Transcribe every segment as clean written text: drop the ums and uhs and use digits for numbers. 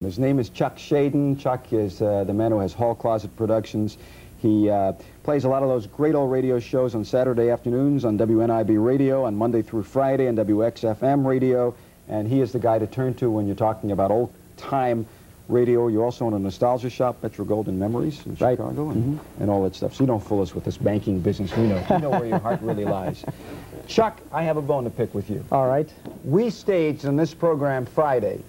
His name is Chuck Schaden. Chuck is the man who has Hall Closet Productions. He plays a lot of those great old radio shows on Saturday afternoons on WNIB radio, on Monday through Friday on WXFM radio, and he is the guy to turn to when you're talking about old-time radio. You also own a nostalgia shop, Metro Golden Memories in Chicago, and all that stuff. So you don't fool us with this banking business. We know where your heart really lies. Chuck, I have a bone to pick with you. All right. We staged in this program Friday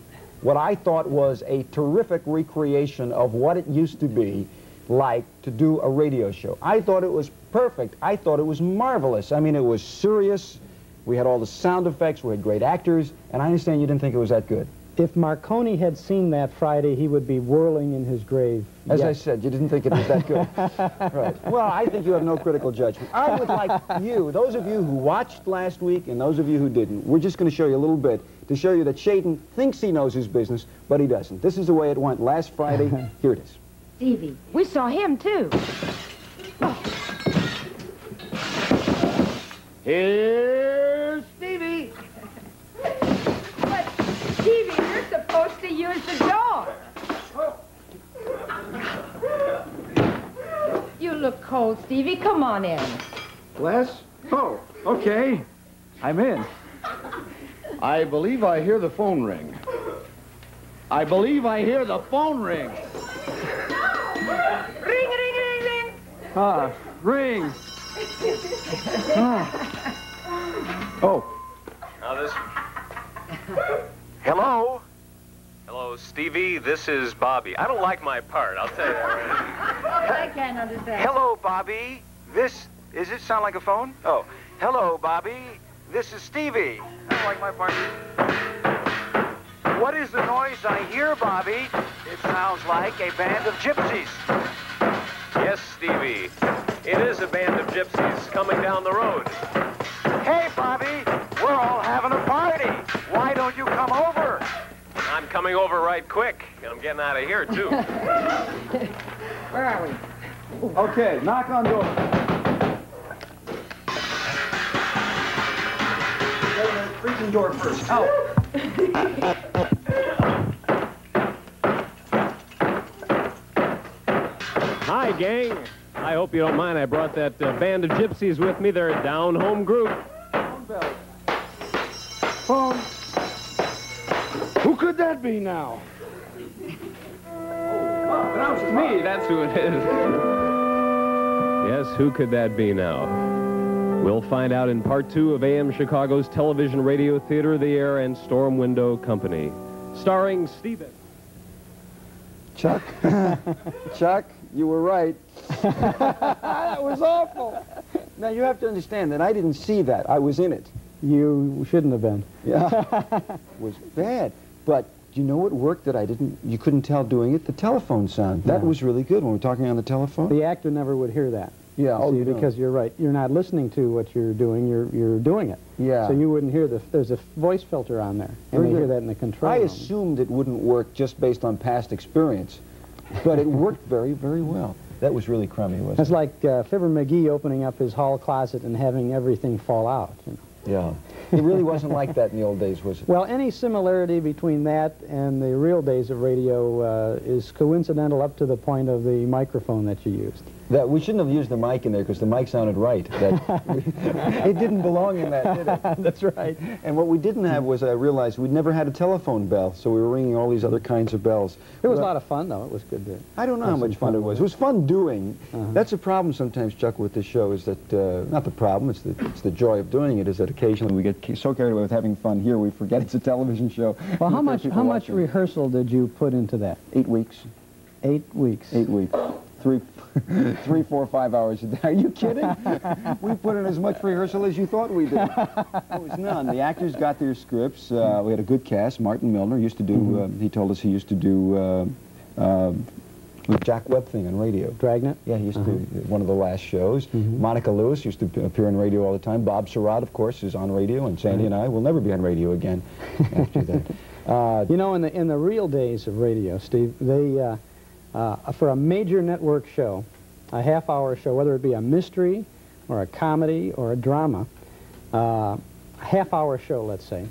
what I thought was a terrific recreation of what it used to be like to do a radio show. I thought it was perfect. I thought it was marvelous. I mean, it was serious. We had all the sound effects. We had great actors. And I understand you didn't think it was that good. If Marconi had seen that Friday, he would be whirling in his grave. As I said, you didn't think it was that good. Right. Well, I think you have no critical judgment. I would like you, those of you who watched last week and those of you who didn't, we're just going to show you a little bit to show you that Schaden thinks he knows his business, but he doesn't. This is the way it went last Friday. Here it is. Stevie, we saw him too. Oh. Here's Stevie. But, Stevie, you're supposed to use the door. You look cold, Stevie. Come on in. Les? Oh, okay. I'm in. I believe I hear the phone ring. I believe I hear the phone ring. Ring, ring, ring, ring. Ah, ring. Ah. Oh. Now this... Hello? Hello, Stevie. This is Bobby. I don't like my part, I'll tell you that right. I can't understand. Hello, Bobby. Does it sound like a phone? Oh, hello, Bobby. This is Stevie. I don't like my part. What is the noise I hear, Bobby? It sounds like a band of gypsies. Yes, Stevie. It is a band of gypsies coming down the road. Hey, Bobby, we're all having a party. Why don't you come over? I'm coming over right quick, and I'm getting out of here, too. Where are we? Okay, knock on door. Freaking door first. Out. Hi, gang. I hope you don't mind. I brought that band of gypsies with me. They're a down-home group. Phone. Who could that be now? Pronounce to me. That's who it is. Yes, who could that be now? We'll find out in part 2 of AM Chicago's television, radio, theater of the air, and storm window company. Starring Stephen. Chuck? Chuck, you were right. That was awful. Now, you have to understand that I didn't see that. I was in it. You shouldn't have been. Yeah. It was bad. But do you know what worked that you couldn't tell doing it? The telephone sound. That was really good when we're talking on the telephone. The actor never would hear that. Yeah. See, because you're right. You're not listening to what you're doing. You're doing it. Yeah. So you wouldn't hear there's a voice filter on there. And you hear that in the control room. I assumed it wouldn't work just based on past experience. But it worked very, very well. That was really crummy, wasn't it? It's like Fibber McGee opening up his hall closet and having everything fall out. You know? Yeah. It really wasn't like that in the old days, was it? Well, any similarity between that and the real days of radio is coincidental up to the point of the microphone that you used. That we shouldn't have used the mic in there because the mic sounded right. It didn't belong in that, did it? That's right. And what we didn't have was, I realized, we'd never had a telephone bell, so we were ringing all these other kinds of bells. It was a lot of fun, though. It was good to... I don't know how much fun it was. It was fun doing. That's a problem sometimes, Chuck, with this show, is that, not the problem, it's the joy of doing it, is that occasionally we get so carried away with having fun here, we forget it's a television show. Well, how much rehearsal did you put into that? 8 weeks. 8 weeks? 8 weeks. 3, 4, 5 hours a day. Are you kidding? We put in as much rehearsal as you thought we did. There was none. The actors got their scripts. We had a good cast. Martin Milner used to do, he told us he used to do the Jack Webb thing on radio. Dragnet? Yeah, he used to do one of the last shows. Monica Lewis used to appear on radio all the time. Bob Sirott, of course, is on radio, and Sandy and I will never be on radio again after that. You know, in the real days of radio, Steve, they... for a major network show, a half-hour show, whether it be a mystery or a comedy or a drama, a half-hour show, let's say,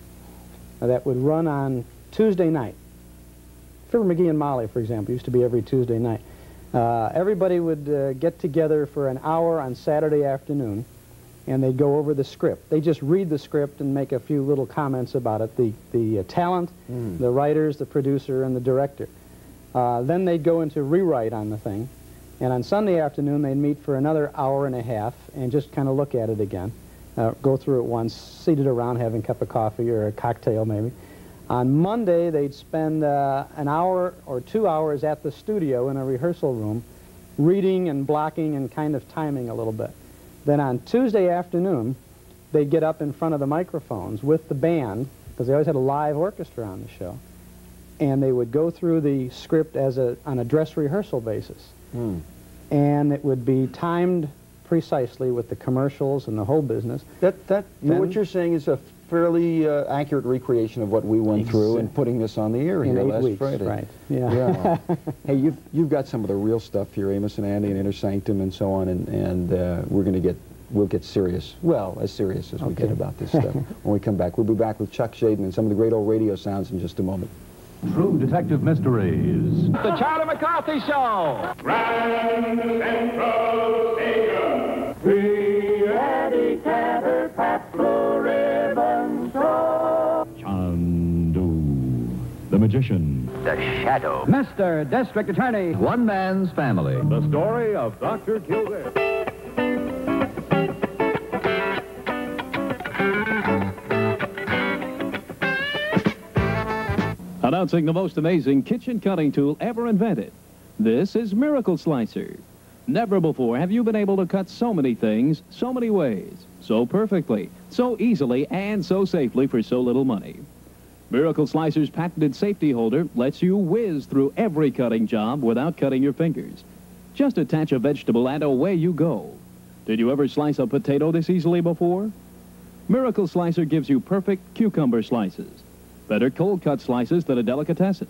that would run on Tuesday night, Fibber McGee and Molly, for example, used to be every Tuesday night. Everybody would get together for an hour on Saturday afternoon, and they'd go over the script. They just read the script and make a few little comments about it. The talent, the writers, the producer, and the director. Then they'd go into rewrite on the thing, and on Sunday afternoon they'd meet for another hour and a half and just kind of look at it again. Go through it once, seated around having a cup of coffee or a cocktail maybe. On Monday they'd spend an hour or 2 hours at the studio in a rehearsal room reading and blocking and kind of timing a little bit. Then on Tuesday afternoon they'd get up in front of the microphones with the band, because they always had a live orchestra on the show, and they would go through the script on a dress rehearsal basis. And it would be timed precisely with the commercials and the whole business. What you're saying is a fairly accurate recreation of what we went through in putting this on the air in here 8 last weeks, Friday. right? Yeah. Hey, you've got some of the real stuff here, Amos and Andy and Inner Sanctum and so on, and we'll get serious. Well, as serious as we get about this stuff when we come back. We'll be back with Chuck Schaden and some of the great old radio sounds in just a moment. True Detective Mysteries. The Charlie McCarthy Show. Grand Central Station. The Eddie Cantor Pat Blue Ribbon Show. Chandu, the magician. The Shadow. Mr. District Attorney. One Man's Family. The story of Dr. Kildare. Announcing the most amazing kitchen cutting tool ever invented. This is Miracle Slicer. Never before have you been able to cut so many things, so many ways, so perfectly, so easily, and so safely for so little money. Miracle Slicer's patented safety holder lets you whiz through every cutting job without cutting your fingers. Just attach a vegetable and away you go. Did you ever slice a potato this easily before? Miracle Slicer gives you perfect cucumber slices. Better cold cut slices than a delicatessen.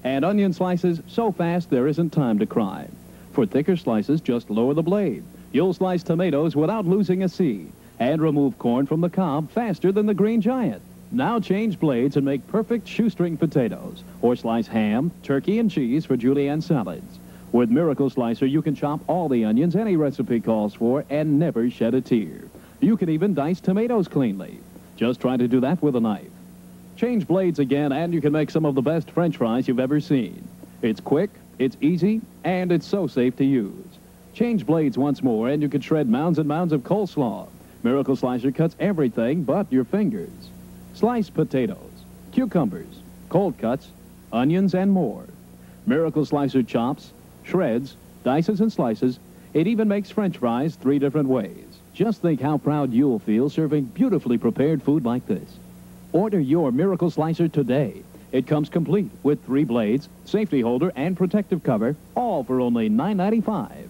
And onion slices so fast there isn't time to cry. For thicker slices, just lower the blade. You'll slice tomatoes without losing a seed. And remove corn from the cob faster than the Green Giant. Now change blades and make perfect shoestring potatoes. Or slice ham, turkey, and cheese for julienne salads. With Miracle Slicer, you can chop all the onions any recipe calls for and never shed a tear. You can even dice tomatoes cleanly. Just try to do that with a knife. Change blades again, and you can make some of the best French fries you've ever seen. It's quick, it's easy, and it's so safe to use. Change blades once more, and you can shred mounds and mounds of coleslaw. Miracle Slicer cuts everything but your fingers. Sliced potatoes, cucumbers, cold cuts, onions, and more. Miracle Slicer chops, shreds, dices, and slices. It even makes French fries 3 different ways. Just think how proud you'll feel serving beautifully prepared food like this. Order your Miracle Slicer today. It comes complete with 3 blades, safety holder, and protective cover, all for only $9.95.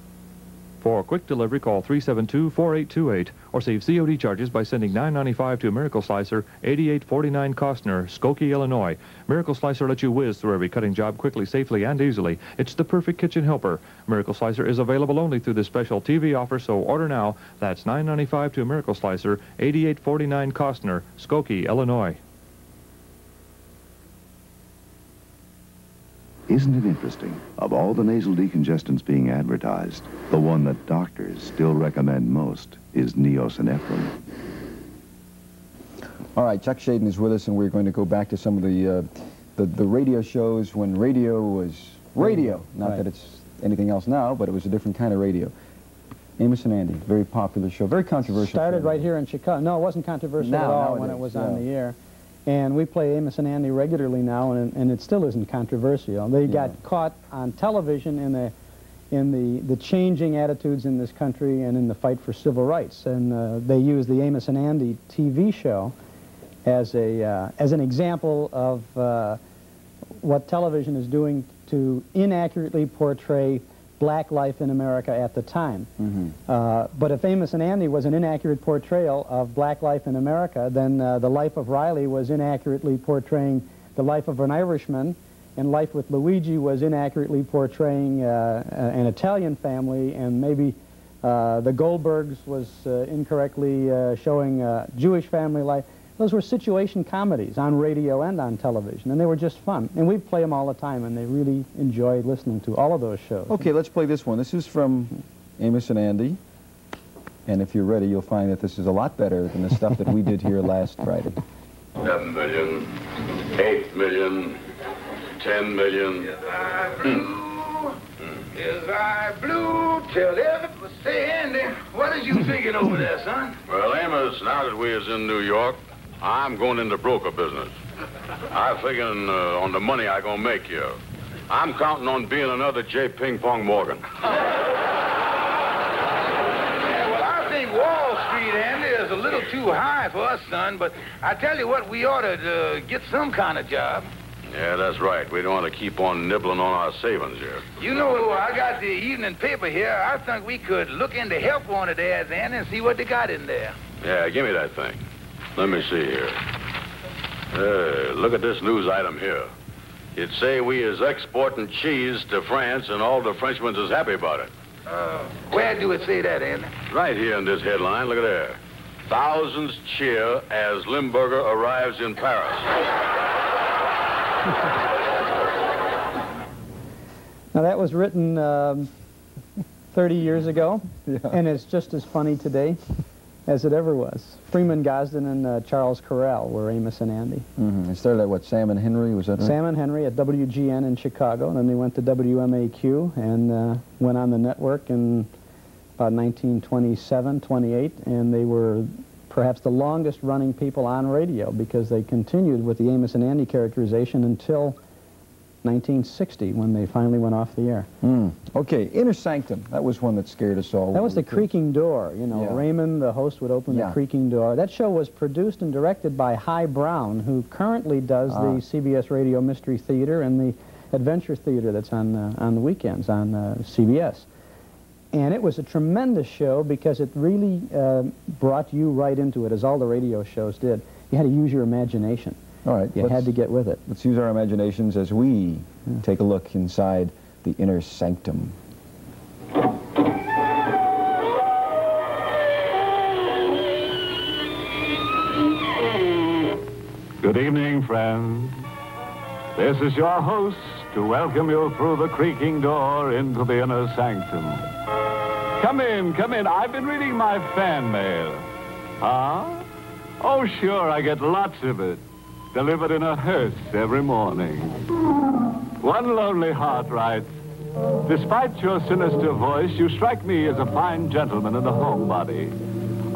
For quick delivery, call 372-4828 or save COD charges by sending $9.95 to Miracle Slicer, 8849 Costner, Skokie, Illinois. Miracle Slicer lets you whiz through every cutting job quickly, safely, and easily. It's the perfect kitchen helper. Miracle Slicer is available only through this special TV offer, so order now. That's $9.95 to Miracle Slicer, 8849 Costner, Skokie, Illinois. Isn't it interesting? Of all the nasal decongestants being advertised, the one that doctors still recommend most is Neosynephrine. All right, Chuck Schaden is with us, and we're going to go back to some of the radio shows when radio was radio. Not that it's anything else now, but it was a different kind of radio. Amos and Andy, very popular show, very controversial. Started right here in Chicago. No, it wasn't controversial at all when it was on the air. And we play Amos and Andy regularly now, and it still isn't controversial. They got caught on television in the changing attitudes in this country and in the fight for civil rights. And they used the Amos and Andy TV show as an example of what television is doing to inaccurately portray black life in America at the time. But if Amos and Andy was an inaccurate portrayal of black life in America, then The Life of Riley was inaccurately portraying the life of an Irishman, and Life with Luigi was inaccurately portraying an Italian family, and maybe The Goldbergs was incorrectly showing Jewish family life. those were situation comedies on radio and on television, and they were just fun. And we'd play them all the time, and they really enjoyed listening to all of those shows. Okay, let's play this one. This is from Amos and Andy. And if you're ready, you'll find that this is a lot better than the stuff that we did here last Friday. 7 million, 8 million, 10 million. Yes, I blew till everybody say, Andy, what is you thinking over there, son? Well, Amos, now that we is in New York, I'm going into broker business. I'm figuring on the money I gonna make here. I'm counting on being another J. Ping Pong Morgan. Wall Street, Andy, is a little too high for us, son, but I tell you what, we ought to get some kind of job. Yeah, that's right. We don't want to keep on nibbling on our savings here. You know, I got the evening paper here. I think we could look into help wanted ads, Andy, and see what they got in there. Yeah, give me that thing. Let me see here. Look at this news item here. It'd say we is exporting cheese to France, and all the Frenchmen is happy about it. Where do it say that, Andy? Right here in this headline. Look at there. Thousands cheer as Limburger arrives in Paris. Now, that was written 30 years ago, and it's just as funny today as it ever was. Freeman Gosden and Charles Corral were Amos and Andy. It started at, what, Sam and Henry, was that right? Sam and Henry at WGN in Chicago, and then they went to WMAQ and went on the network in about 1927, 28, and they were perhaps the longest running people on radio because they continued with the Amos and Andy characterization until 1960 when they finally went off the air. Okay, Inner Sanctum. That was one that scared us all. That was the creaking door. You know, Raymond, the host, would open the creaking door. That show was produced and directed by Hy Brown, who currently does the CBS Radio Mystery Theater and the Adventure Theater that's on the weekends on CBS. And it was a tremendous show because it really brought you right into it, as all the radio shows did. You had to use your imagination. All right. You had to get with it. Let's use our imaginations as we take a look inside the Inner Sanctum. Good evening, friends. This is your host to welcome you through the creaking door into the Inner Sanctum. Come in, come in. I've been reading my fan mail. Huh? Oh, sure, I get lots of it. Delivered in a hearse every morning. One lonely heart writes, despite your sinister voice, you strike me as a fine gentleman and a homebody.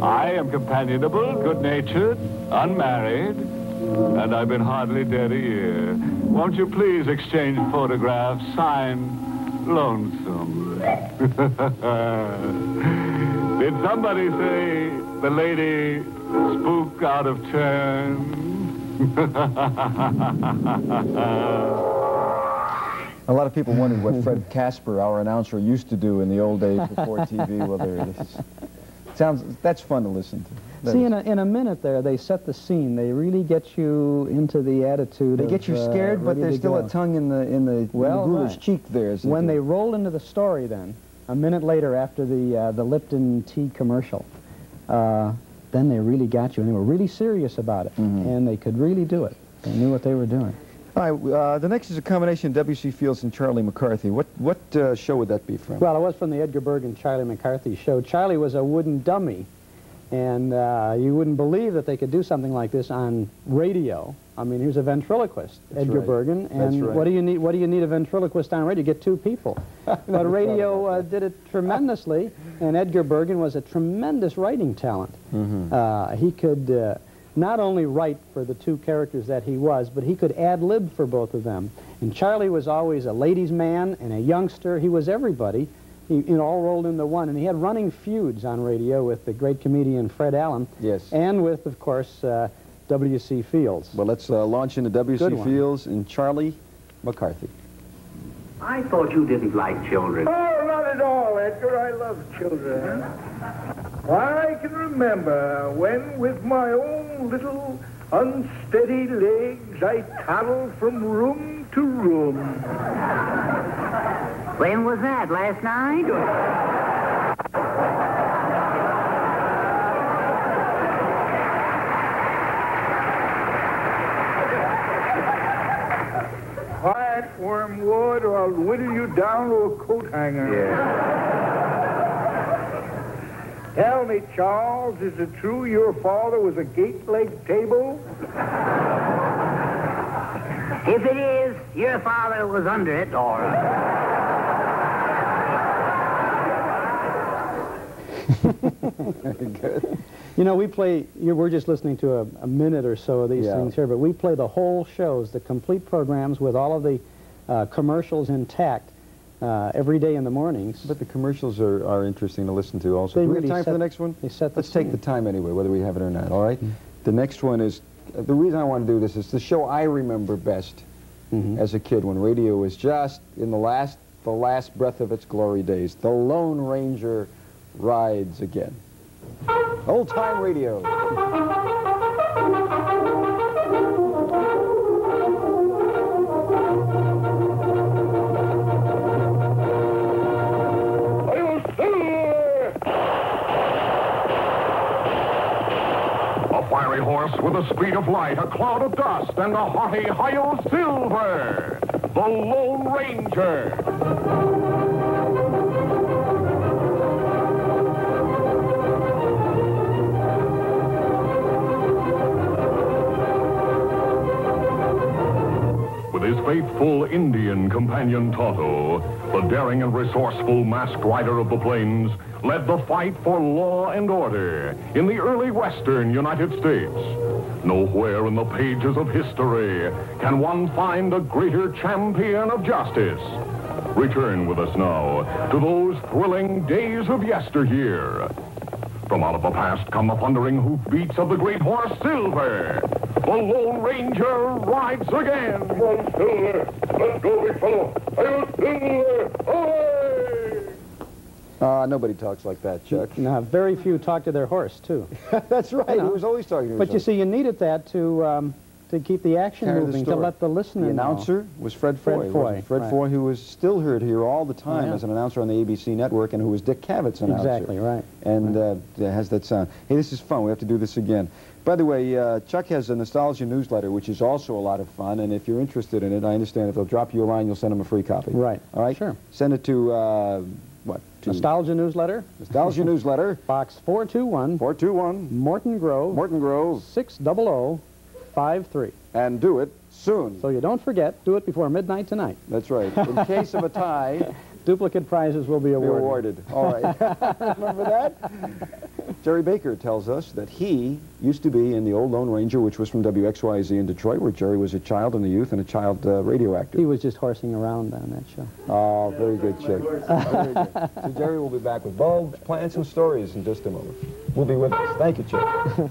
I am companionable, good-natured, unmarried, and I've been hardly dead a year. Won't you please exchange photographs, signed, Lonesome. Did somebody say the lady spook out of turn? A lot of people wondered what Fred Casper, our announcer, used to do in the old days before TV. Well, there it is. That's fun to listen to. See, in a minute there, they set the scene. They really get you into the attitude. They get you scared, but there's still a tongue in the ruler's cheek there. When they roll into the story, then a minute later, after the Lipton tea commercial, then they really got you, and they were really serious about it, and they could really do it. They knew what they were doing. All right, the next is a combination of W.C. Fields and Charlie McCarthy. What show would that be from? Well, it was from the Edgar Bergen Charlie McCarthy show. Charlie was a wooden dummy, and you wouldn't believe that they could do something like this on radio. I mean, he was a ventriloquist, Edgar Bergen, and what do you need a ventriloquist on radio? You get two people. But radio did it tremendously, and Edgar Bergen was a tremendous writing talent. He could not only write for the two characters that he was, but he could ad-lib for both of them. And Charlie was always a ladies' man and a youngster. He was everybody. He all rolled into one. And he had running feuds on radio with the great comedian Fred Allen. Yes. And with, of course, W.C. Fields. Well, let's launch into W.C. Fields and Charlie McCarthy. I thought you didn't like children. Oh, not at all, Edgar. I love children. I can remember when, with my own little unsteady legs, I toddled from room to room. When was that? Last night? that, Wormwood, or I'll whittle you down to a coat hanger. Yeah. Tell me, Charles, is it true your father was a gate-leg table? If it is, your father was under it, Dora. Very good. You know, we play, we're just listening to a minute or so of these things here, but we play the whole shows, the complete programs with all of the commercials intact every day in the mornings. But the commercials are interesting to listen to also. Do we have time for the next one? Let's take the time anyway, whether we have it or not, all right? The next one is, the reason I want to do this is the show I remember best as a kid when radio was just in the last breath of its glory days. The Lone Ranger rides again. Old time radio. A fiery horse with the speed of light, a cloud of dust, and a haughty Hi-Yo Silver, the Lone Ranger. His faithful Indian companion Tonto, the daring and resourceful masked rider of the plains, led the fight for law and order in the early western United States. Nowhere in the pages of history can one find a greater champion of justice. Return with us now to those thrilling days of yesteryear. From out of the past come the thundering hoofbeats of the great horse Silver. The Lone Ranger rides again. Come on, Silver. Let's go, big fellow. Hi-yo, Silver. Away! Nobody talks like that, Chuck. No, very few talk to their horse, too. That's right. He was always talking to his But you horse. see, you needed that to keep the action moving, to let the listener The know. announcer was Fred Foy. Fred Foy, who was still heard here all the time as an announcer on the ABC network, and who was Dick Cavett's announcer. Exactly, right. And has that sound. Hey, this is fun. We have to do this again. By the way, Chuck has a nostalgia newsletter, which is also a lot of fun, and if you're interested in it, I understand if they'll drop you a line, you'll send them a free copy. Right. All right? Sure. Send it to, what? Nostalgia Newsletter. Nostalgia Newsletter. Box 421. 421. Morton Grove. Morton Grove. 60053. And do it soon. So you don't forget, do it before midnight tonight. That's right. In case of a tie, duplicate prizes will be awarded. All right. Remember that? Jerry Baker tells us that he used to be in the old Lone Ranger, which was from WXYZ in Detroit, where Jerry was a child in the youth and a child radio actor. He was just horsing around on that show. Oh, very good, Chuck. Very good. So Jerry will be back with bulbs, plants, and stories in just a moment. We'll be with us. Thank you, Chuck.